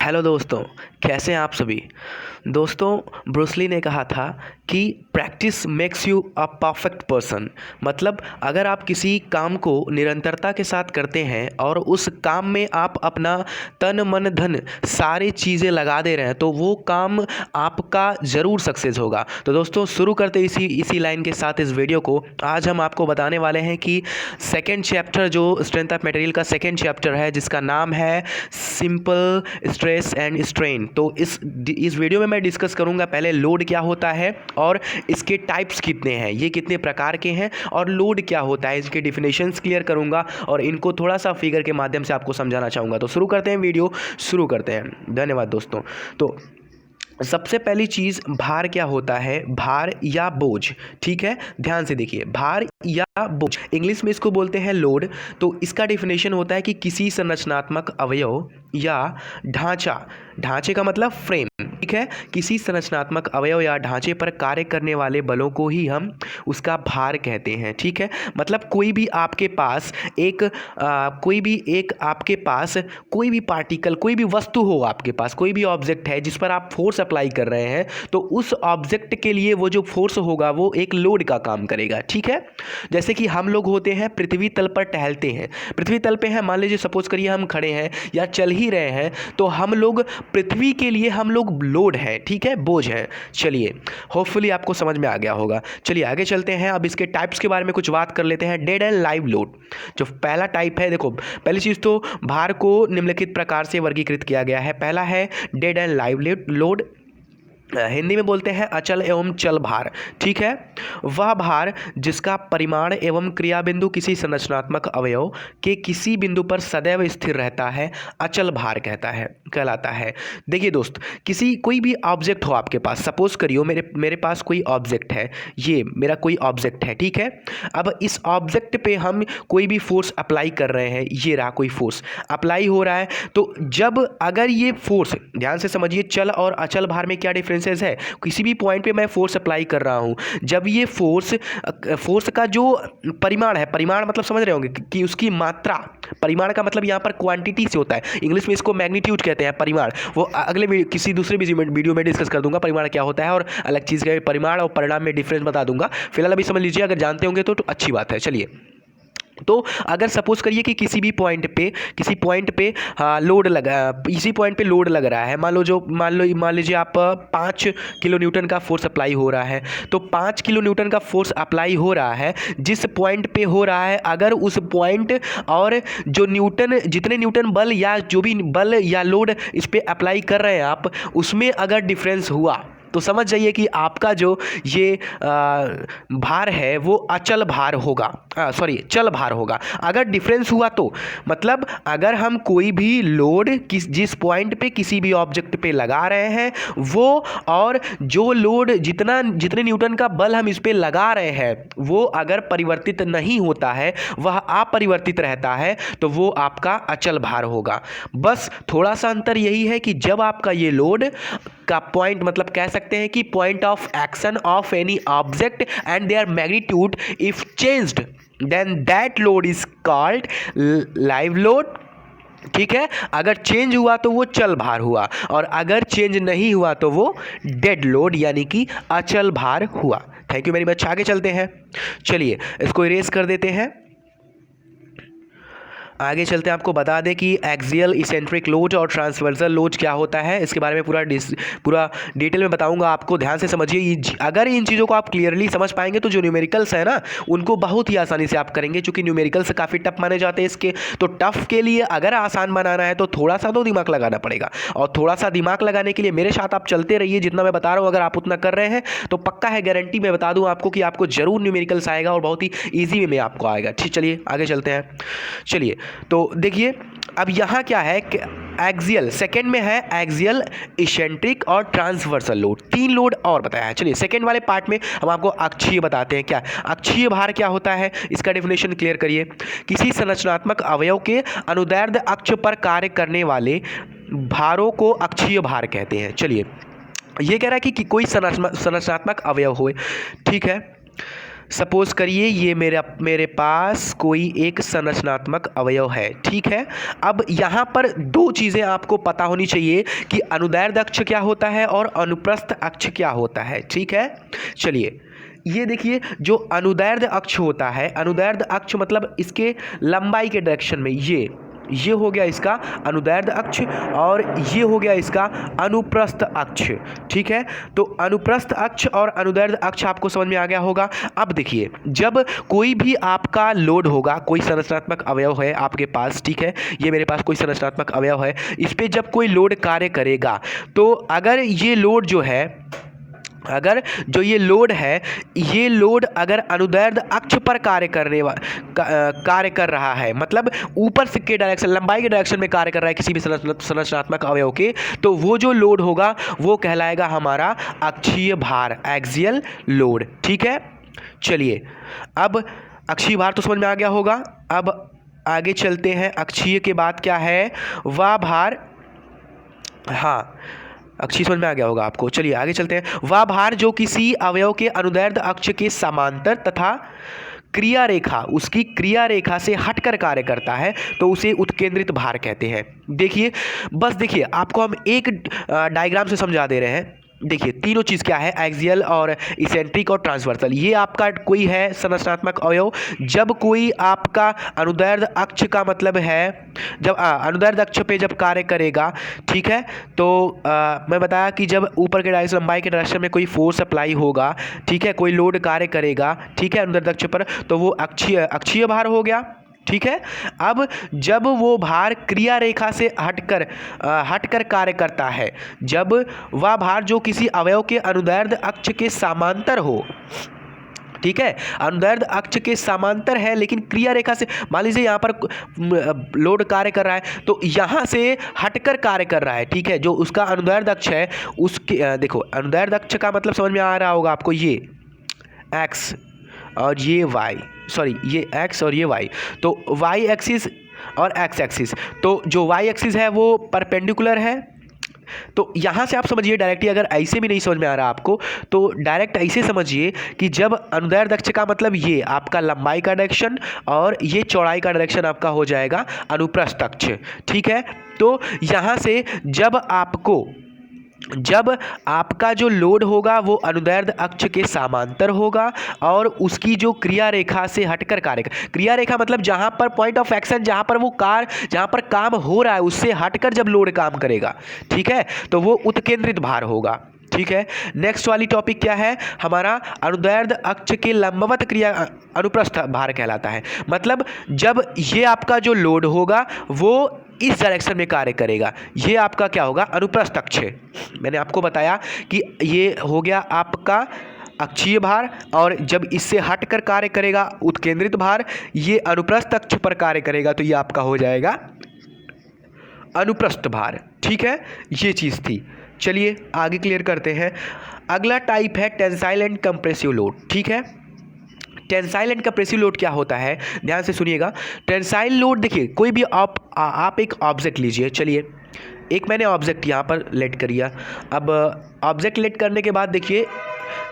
Hello दोस्तों, कैसे हैं आप सभी। दोस्तों, ब्रूस ली ने कहा था कि practice makes you a perfect person. मतलब अगर आप किसी काम को निरंतरता के साथ करते हैं और उस काम में आप अपना तन मन धन सारी चीज़ें लगा दे रहे हैं तो वो काम आपका ज़रूर सक्सेस होगा। तो दोस्तों, शुरू करते इसी लाइन के साथ इस वीडियो को। आज हम आपको बताने वाले हैं कि सेकेंड चैप्टर जो स्ट्रेंथ ऑफ मटेरियल का सेकेंड चैप्टर है, जिसका नाम है सिंपल स्ट्रेस एंड स्ट्रेन। तो इस वीडियो में मैं डिस्कस करूंगा पहले लोड क्या होता है और इसके टाइप्स कितने हैं, ये कितने प्रकार के हैं और लोड क्या होता है, इसके डिफिनेशंस क्लियर करूंगा और इनको थोड़ा सा फिगर के माध्यम से आपको समझाना चाहूँगा। तो शुरू करते हैं, वीडियो शुरू करते हैं। धन्यवाद दोस्तों। तो सबसे पहली चीज़, भार क्या होता है, भार या बोझ। ठीक है, ध्यान से देखिए, भार या बोझ, इंग्लिश में इसको बोलते हैं लोड। तो इसका डिफिनेशन होता है कि किसी संरचनात्मक अवयव या ढांचे का मतलब फ्रेम, ठीक है, किसी संरचनात्मक अवयव या ढांचे पर कार्य करने वाले बलों को ही हम उसका भार कहते हैं। ठीक है, मतलब कोई भी आपके पास कोई भी पार्टिकल, कोई भी वस्तु हो, आपके पास कोई भी ऑब्जेक्ट है जिस पर आप फोर्स अप्लाई कर रहे हैं, तो उस ऑब्जेक्ट के लिए वो जो फोर्स होगा वो एक लोड का काम करेगा। ठीक है, जैसे कि हम लोग होते हैं, पृथ्वी तल पर टहलते हैं, पृथ्वी तल पे हैं, मान लीजिए सपोज करिए हम खड़े हैं या चल ही रहे हैं, तो हम लोग पृथ्वी के लिए हम लोग लोड है, ठीक है, बोझ है। चलिए, होपफुली आपको समझ में आ गया होगा। चलिए आगे चलते हैं, अब इसके टाइप्स के बारे में कुछ बात कर लेते हैं। डेड एंड लाइव लोड जो पहला टाइप है, देखो पहली चीज़ तो भार को निम्नलिखित प्रकार से वर्गीकृत किया गया है। पहला है dead and live load, Hindi में बोलते हैं अचल एवं चल भार। ठीक है, वह भार जिसका परिमाण एवं क्रिया बिंदु किसी संरचनात्मक अवयव के किसी बिंदु पर सदैव स्थिर रहता है, अचल भार कहलाता है। देखिए दोस्त, कोई भी ऑब्जेक्ट हो आपके पास, सपोज करियो मेरे पास कोई ऑब्जेक्ट है, ये मेरा कोई ऑब्जेक्ट है। ठीक है, अब इस ऑब्जेक्ट पे हम कोई भी फोर्स अप्लाई कर रहे हैं, ये रहा कोई फोर्स अप्लाई हो रहा है, तो जब अगर ये फोर्स, ध्यान से समझिए, चल और अचल भार में क्या डिफरेंसेस है। किसी भी पॉइंट पे मैं फोर्स अप्लाई कर रहा हूं, जब ये फोर्स का जो परिमाण है, परिमाण मतलब समझ रहे होंगे कि उसकी मात्रा, परिमाण का मतलब यहां पर क्वांटिटी से होता है, इंग्लिश में इसको मैग्नीट्यूड कहते हैं, परिमाण। वो अगले किसी दूसरे वीडियो में डिस्कस कर दूंगा परिमाण क्या होता है और अलग चीज़ का परिमाण और परिणाम में डिफरेंस बता दूंगा। फिलहाल अभी समझ लीजिए, अगर जानते होंगे तो अच्छी बात है। चलिए, तो अगर सपोज करिए कि किसी पॉइंट पे लोड लगा, इसी पॉइंट पे लोड लग रहा है, मान लीजिए आप 5 किलो न्यूटन का फोर्स अप्लाई हो रहा है, तो 5 किलो न्यूटन का फोर्स अप्लाई हो रहा है जिस पॉइंट पे हो रहा है, अगर उस पॉइंट और जो जितने न्यूटन बल या जो भी बल या लोड इस पे अप्लाई कर रहे हैं आप, उसमें अगर डिफरेंस हुआ तो समझ जाइए कि आपका जो ये भार है वो अचल भार होगा, चल भार होगा। अगर डिफरेंस हुआ तो मतलब अगर हम कोई भी लोड जिस पॉइंट पे किसी भी ऑब्जेक्ट पे लगा रहे हैं, वो और जो लोड जितने न्यूटन का बल हम इस पे लगा रहे हैं, वो अगर परिवर्तित नहीं होता है, वह अपरिवर्तित रहता है, तो वो आपका अचल भार होगा। बस थोड़ा सा अंतर यही है कि जब आपका ये लोड का पॉइंट, मतलब कह सकते हैं कि point of action of any object and their magnitude if changed, then that load is called live load. ठीक है, अगर चेंज हुआ तो वो चल भार हुआ और अगर चेंज नहीं हुआ तो वो डेड लोड यानी कि अचल भार हुआ। Thank you very much. आगे चलते हैं, चलिए इसको इरेज कर देते हैं। आगे चलते हैं, आपको बता दें कि एक्सियल, इसेंट्रिक लोड और ट्रांसवर्सल लोड क्या होता है, इसके बारे में पूरा डिटेल में बताऊंगा आपको। ध्यान से समझिए, अगर इन चीज़ों को आप क्लियरली समझ पाएंगे तो जो न्यूमेरिकल्स है ना, उनको बहुत ही आसानी से आप करेंगे, क्योंकि न्यूमेरिकल्स काफ़ी टफ माने जाते हैं इसके। तो टफ के लिए अगर आसान बनाना है तो थोड़ा सा तो दिमाग लगाना पड़ेगा, और थोड़ा सा दिमाग लगाने के लिए मेरे साथ आप चलते रहिए। जितना मैं बता रहा हूँ अगर आप उतना कर रहे हैं तो पक्का है, गारंटी मैं बता दूँ आपको कि आपको जरूर न्यूमेरिकल्स आएगा और बहुत ही ईजी वे में आपको आएगा। ठीक, चलिए आगे चलते हैं। चलिए, तो देखिए अब यहाँ क्या है, एक्सियल, सेकेंड में है एक्सियल, इसेंट्रिक और ट्रांसवर्सल लोड, 3 लोड और बताया है। चलिए सेकेंड वाले पार्ट में हम आपको अक्षीय बताते हैं। क्या अक्षीय भार क्या होता है, इसका डेफिनेशन क्लियर करिए। किसी संरचनात्मक अवयव के अनुदैर्ध्य अक्ष पर कार्य करने वाले भारों को अक्षीय भार कहते हैं। चलिए, ये कह रहा है कि कोई संरचनात्मक अवयव हो, ठीक है, सपोज करिए ये मेरे पास कोई एक संरचनात्मक अवयव है, ठीक है। अब यहाँ पर दो चीज़ें आपको पता होनी चाहिए कि अनुदैर्ध्य अक्ष क्या होता है और अनुप्रस्थ अक्ष क्या होता है, ठीक है। चलिए ये देखिए, जो अनुदैर्ध्य अक्ष होता है, अनुदैर्ध्य अक्ष मतलब इसके लंबाई के डायरेक्शन में ये हो गया इसका अनुदैर्ध्य अक्ष और ये हो गया इसका अनुप्रस्थ अक्ष, ठीक है। तो अनुप्रस्थ अक्ष और अनुदैर्ध्य अक्ष आपको समझ में आ गया होगा। अब देखिए, जब कोई भी आपका लोड होगा, कोई संरचनात्मक अवयव है आपके पास, ठीक है, ये मेरे पास कोई संरचनात्मक अवयव है, इस पर जब कोई लोड कार्य करेगा तो अगर ये लोड जो है, अगर जो ये लोड है, ये लोड अगर अनुदैर्ध्य अक्ष पर कार्य कर रहा है, मतलब ऊपर से के डायरेक्शन, लंबाई के डायरेक्शन में कार्य कर रहा है किसी भी संरचनात्मक अवयव के, तो वो जो लोड होगा वो कहलाएगा हमारा अक्षीय भार, एक्सियल लोड, ठीक है। चलिए अब अक्षीय भार तो समझ में आ गया होगा। अब आगे चलते हैं, अक्षीय के बाद क्या है, वाह भार, हाँ अक्षीय समझ में आ गया होगा आपको। चलिए आगे चलते हैं। वह भार जो किसी अवयव के अनुदैर्ध्य अक्ष के समांतर तथा क्रिया रेखा, उसकी क्रिया रेखा से हटकर कार्य करता है तो उसे उत्केंद्रित भार कहते हैं। देखिए, बस देखिए, आपको हम एक डायग्राम से समझा दे रहे हैं। देखिए तीनों चीज़ क्या है, एक्सियल और इसेंट्रिक और ट्रांसवर्सल। ये आपका कोई है संरचनात्मक अवयव, जब कोई आपका अनुदैर्ध्य अक्ष का मतलब है, जब अनुदैर्ध्य अक्ष पे जब कार्य करेगा, ठीक है, तो मैं बताया कि जब ऊपर के डायरेक्शन, लंबाई के डायरेक्शन में कोई फोर्स अप्लाई होगा, ठीक है, कोई लोड कार्य करेगा, ठीक है, अनुदैर्ध्य अक्ष पर, तो वो अक्षीय भार हो गया, ठीक है। अब जब वो भार क्रिया रेखा से हटकर कार्य करता है, जब वह भार जो किसी अवयव के अनुदैर्ध्य अक्ष के समांतर हो, ठीक है, अनुदैर्ध्य अक्ष के समांतर है लेकिन क्रिया रेखा से, मान लीजिए यहाँ पर लोड कार्य कर रहा है तो यहाँ से हटकर कार्य कर रहा है, ठीक है, जो उसका अनुदैर्ध्य अक्ष है उसके, देखो अनुदैर्ध्य अक्ष का मतलब समझ में आ रहा होगा आपको, ये एक्स और ये वाई, सॉरी ये एक्स और ये वाई, तो वाई एक्सिस और एक्स एक्सिस, तो जो वाई एक्सिस है वो परपेंडिकुलर है। तो यहाँ से आप समझिए डायरेक्टली, अगर ऐसे भी नहीं समझ में आ रहा आपको तो डायरेक्ट ऐसे समझिए कि जब अनुदैर्ध्य अक्ष का मतलब ये आपका लंबाई का डायरेक्शन और ये चौड़ाई का डायरेक्शन आपका हो जाएगा अनुप्रस्थ अक्ष, ठीक है। तो यहाँ से जब आपका जो लोड होगा वो अनुदैर्ध्य अक्ष के समांतर होगा और उसकी जो क्रिया रेखा से हटकर कार्य, क्रिया रेखा मतलब जहां पर पॉइंट ऑफ एक्शन, जहां पर काम हो रहा है उससे हटकर जब लोड काम करेगा, ठीक है, तो वो उत्केंद्रित भार होगा, ठीक है। नेक्स्ट वाली टॉपिक क्या है हमारा, अनुदैर्ध्य अक्ष के लंबवत क्रिया अनुप्रस्थ भार कहलाता है। मतलब जब ये आपका जो लोड होगा वो इस डायरेक्शन में कार्य करेगा, ये आपका क्या होगा, अनुप्रस्थ अक्ष। मैंने आपको बताया कि ये हो गया आपका अक्षीय भार, और जब इससे हटकर कार्य करेगा उत्केंद्रित भार, ये अनुप्रस्थ अक्ष पर कार्य करेगा तो ये आपका हो जाएगा अनुप्रस्थ भार, ठीक है। ये चीज़ थी। चलिए आगे क्लियर करते हैं। अगला टाइप है टेंसाइल एंड कंप्रेसिव लोड, ठीक है। टेंसाइल एंड कंप्रेसिव लोड क्या होता है, ध्यान से सुनिएगा। टेंसाइल लोड, देखिए कोई भी आप एक ऑब्जेक्ट लीजिए, चलिए एक मैंने ऑब्जेक्ट यहाँ पर लेट करिया। अब ऑब्जेक्ट लेट करने के बाद देखिए,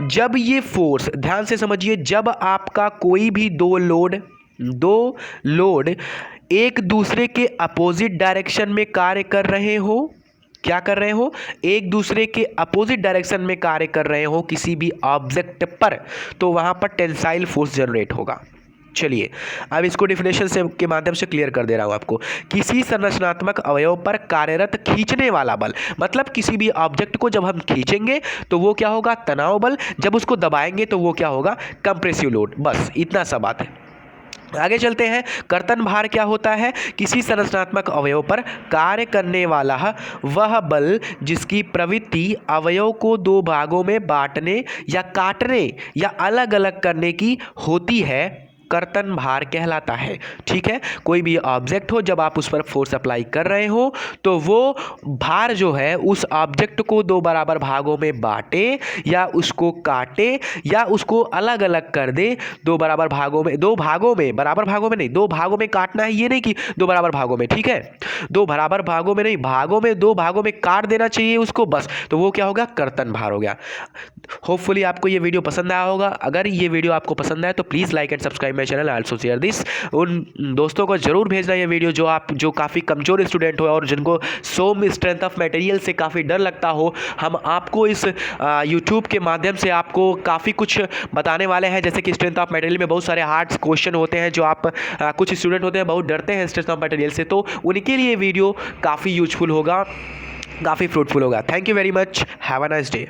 जब ये फोर्स, ध्यान से समझिए, जब आपका कोई भी दो लोड एक दूसरे के अपोजिट डायरेक्शन में कार्य कर रहे हो, क्या कर रहे हो, एक दूसरे के अपोजिट डायरेक्शन में कार्य कर रहे हो किसी भी ऑब्जेक्ट पर, तो वहां पर टेंसाइल फोर्स जनरेट होगा। चलिए अब इसको डिफिनेशन से के माध्यम से क्लियर कर दे रहा हूं आपको। किसी संरचनात्मक अवयव पर कार्यरत खींचने वाला बल, मतलब किसी भी ऑब्जेक्ट को जब हम खींचेंगे तो वो क्या होगा, तनाव बल, जब उसको दबाएंगे तो वो क्या होगा, कंप्रेसिव लोड। बस इतना सा बात है। आगे चलते हैं। कर्तन भार क्या होता है, किसी संरचनात्मक अवयव पर कार्य करने वाला वह बल जिसकी प्रवृत्ति अवयव को दो भागों में बांटने या काटने या अलग अलग करने की होती है, कर्तन भार कहलाता है। ठीक है, कोई भी ऑब्जेक्ट हो, जब आप उस पर फोर्स अप्लाई कर रहे हो तो वो भार जो है उस ऑब्जेक्ट को दो बराबर भागों में बांटे या उसको काटे या उसको अलग अलग कर दे। दो बराबर भागों में, दो भागों में, बराबर भागों में नहीं, दो भागों में काटना है, ये नहीं कि दो बराबर भागों में। ठीक है, दो बराबर भागों में नहीं, भागों में, दो भागों में काट देना चाहिए उसको बस, तो वो क्या होगा, कर्तन भार हो गया। होपफुली आपको ये वीडियो पसंद आया होगा। अगर ये वीडियो आपको पसंद आए तो please like and subscribe my channel, also share this. उन दोस्तों को जरूर भेजना ये वीडियो जो काफ़ी कमज़ोर स्टूडेंट हो और जिनको सोम स्ट्रेंथ ऑफ मटेरियल से काफ़ी डर लगता हो। हम आपको इस यूट्यूब के माध्यम से आपको काफ़ी कुछ बताने वाले हैं, जैसे कि स्ट्रेंथ ऑफ मटेरियल में बहुत सारे हार्ड क्वेश्चन होते हैं जो आप कुछ स्टूडेंट होते हैं बहुत डरते हैं स्ट्रेंथ ऑफ मटेरियल से, तो उनके लिए वीडियो काफ़ी यूजफुल होगा, काफ़ी फ्रूटफुल होगा। Thank you very much, have a nice day.